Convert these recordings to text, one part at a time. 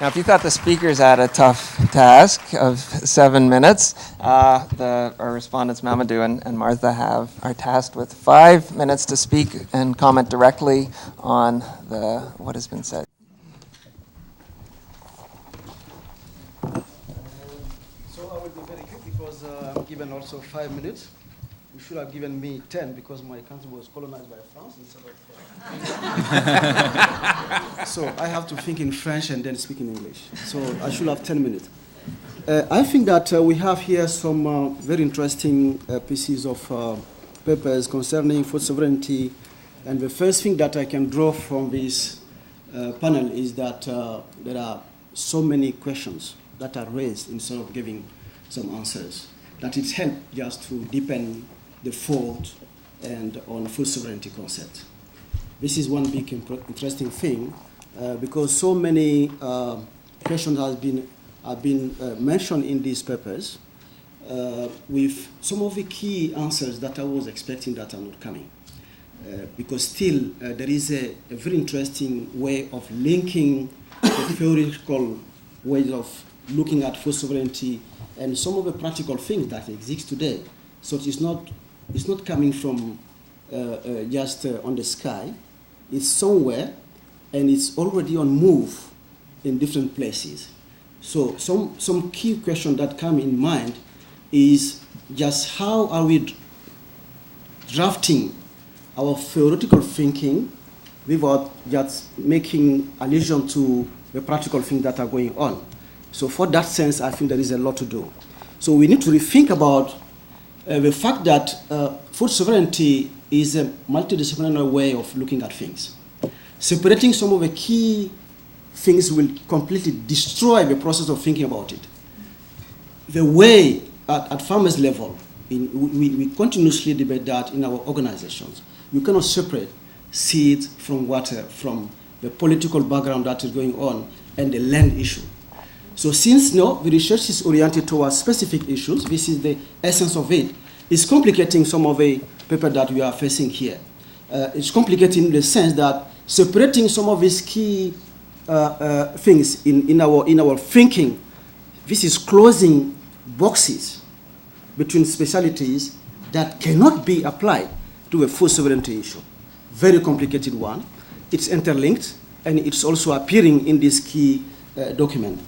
Now, if you thought the speakers had a tough task of 7 minutes, our respondents, Mamadou and Martha, are tasked with 5 minutes to speak and comment directly on what has been said. So I will be very quick because I'm given also 5 minutes. You should have given me 10 because my country was colonized by France instead of... So I have to think in French and then speak in English. So I should have 10 minutes. I think that we have here some very interesting pieces of papers concerning food sovereignty. And the first thing that I can draw from this panel is that there are so many questions that are raised instead of giving some answers, that it helps just to deepen the thought and on food sovereignty concept. This is one big interesting thing because so many questions have been mentioned in these papers with some of the key answers that I was expecting that are not coming. Because still there is a very interesting way of linking the theoretical ways of looking at food sovereignty and some of the practical things that exist today. So it's not coming from just on the sky. It's somewhere, and it's already on move in different places. So some key question that come in mind is just how are we drafting our theoretical thinking without just making allusion to the practical things that are going on. So for that sense, I think there is a lot to do. So we need to rethink about the fact that food sovereignty is a multidisciplinary way of looking at things. Separating some of the key things will completely destroy the process of thinking about it. The way at farmers' level, we continuously debate that in our organizations. You cannot separate seeds from water, from the political background that is going on, and the land issue. So since the research is oriented towards specific issues, this is the essence of it. It's complicating some of the paper that we are facing here. It's complicating in the sense that separating some of these key things in our thinking, this is closing boxes between specialties that cannot be applied to a food sovereignty issue. Very complicated one. It's interlinked, and it's also appearing in this key document.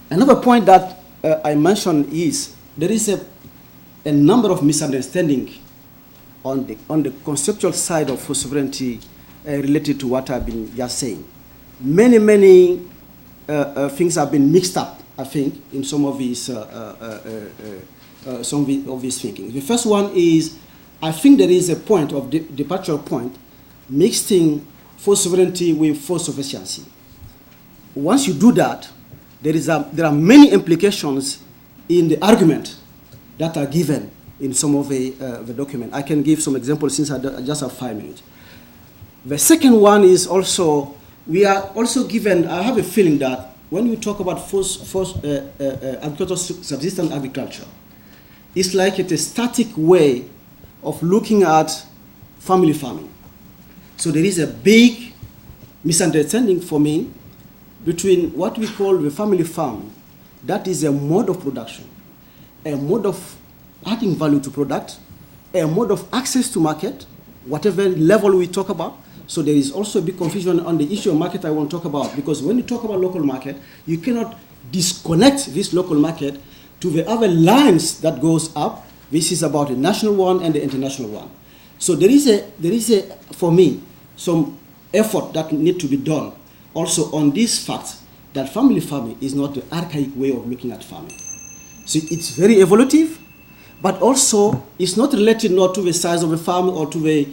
Another point that I mentioned is there is a number of misunderstandings on the conceptual side of food sovereignty related to what I've been just saying. Many things have been mixed up, I think, in some of these thinking. The first one is, I think there is a point of departure point mixing food sovereignty with food sufficiency. Once you do that, there are many implications in the argument that are given in some of the document. I can give some examples since I just have 5 minutes. The second one is also, we are also given, I have a feeling that when we talk about subsistence agriculture, it's like it's a static way of looking at family farming. So there is a big misunderstanding for me between what we call the family farm, that is a mode of production, a mode of adding value to product, a mode of access to market, whatever level we talk about. So there is also a big confusion on the issue of market I want to talk about, because when you talk about local market, you cannot disconnect this local market to the other lines that goes up. This is about the national one and the international one. So there is a for me, some effort that need to be done also on this fact that family farming is not the archaic way of looking at farming. So it's very evolutive, but also it's not related not to the size of the farm or to the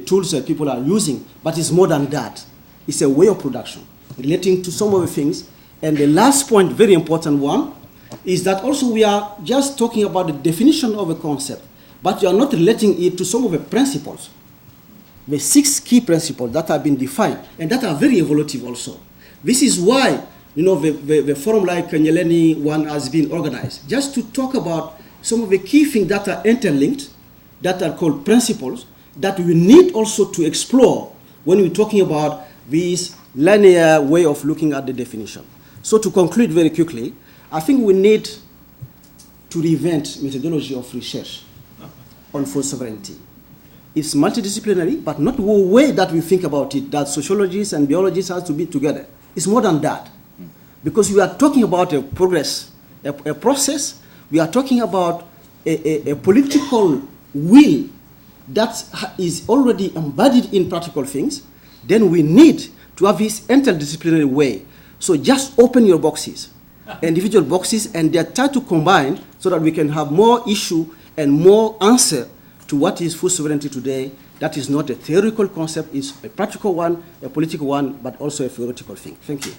tools that people are using, but it's more than that. It's a way of production relating to some of the things. And the last point, very important one, is that also we are just talking about the definition of a concept, but you are not relating it to some of the principles. The 6 key principles that have been defined and that are very evolutive also. This is why, the forum like Nyeleni one has been organized, just to talk about some of the key things that are interlinked, that are called principles, that we need also to explore when we're talking about these linear way of looking at the definition. So to conclude very quickly, I think we need to reinvent methodology of research on food sovereignty. It's multidisciplinary, but not the way that we think about it, that sociologists and biologists have to be together. It's more than that. Because we are talking about a progress, a process. We are talking about a political will that is already embodied in practical things. Then we need to have this interdisciplinary way. So just open your boxes, individual boxes, and they try to combine so that we can have more issue and more answer to what is food sovereignty today. That is not a theoretical concept, it's a practical one, a political one, but also a theoretical thing. Thank you.